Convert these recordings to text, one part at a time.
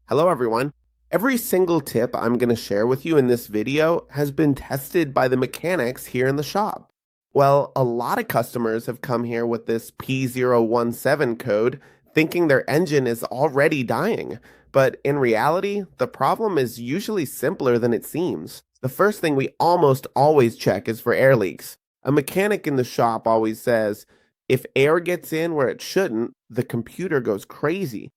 Hello everyone. Every single tip I'm going to share with you in this video has been tested by the mechanics here in the shop. Well, a lot of customers have come here with this P0171 code thinking their engine is already dying. But in reality, the problem is usually simpler than it seems. The first thing we almost always check is for air leaks. A mechanic in the shop always says, if air gets in where it shouldn't, the computer goes crazy.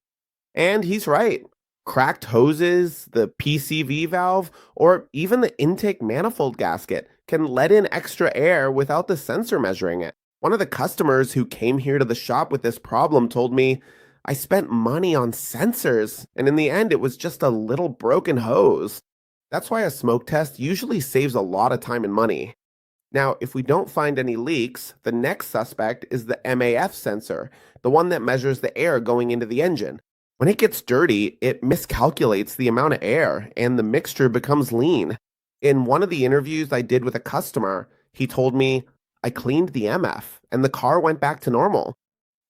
And he's right. Cracked hoses, the PCV valve, or even the intake manifold gasket can let in extra air without the sensor measuring it. One of the customers who came here to the shop with this problem told me, I spent money on sensors, and in the end, it was just a little broken hose. That's why a smoke test usually saves a lot of time and money. Now, if we don't find any leaks, the next suspect is the MAF sensor, the one that measures the air going into the engine. When it gets dirty, it miscalculates the amount of air and the mixture becomes lean. In one of the interviews I did with a customer, he told me, I cleaned the MF and the car went back to normal.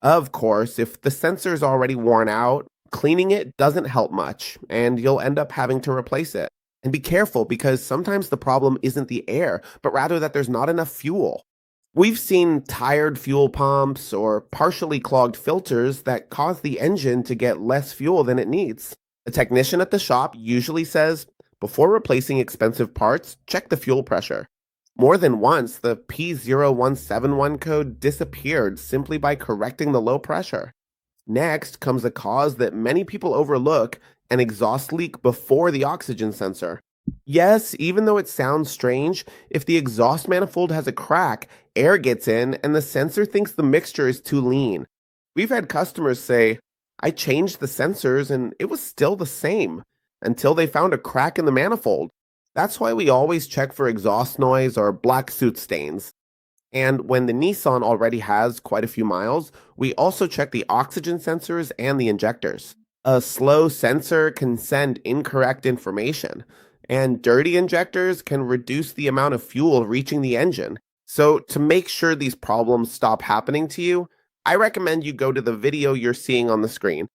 Of course, if the sensor's already worn out, cleaning it doesn't help much and you'll end up having to replace it. And be careful because sometimes the problem isn't the air, but rather that there's not enough fuel. We've seen tired fuel pumps or partially clogged filters that cause the engine to get less fuel than it needs. The technician at the shop usually says, before replacing expensive parts, check the fuel pressure. More than once, the P0171 code disappeared simply by correcting the low pressure. Next comes a cause that many people overlook, an exhaust leak before the oxygen sensor. Yes, even though it sounds strange, if the exhaust manifold has a crack, air gets in and the sensor thinks the mixture is too lean. We've had customers say, I changed the sensors and it was still the same until they found a crack in the manifold. That's why we always check for exhaust noise or black soot stains. And when the Nissan already has quite a few miles, we also check the oxygen sensors and the injectors. A slow sensor can send incorrect information, and dirty injectors can reduce the amount of fuel reaching the engine. So, to make sure these problems stop happening to you, I recommend you go to the video you're seeing on the screen.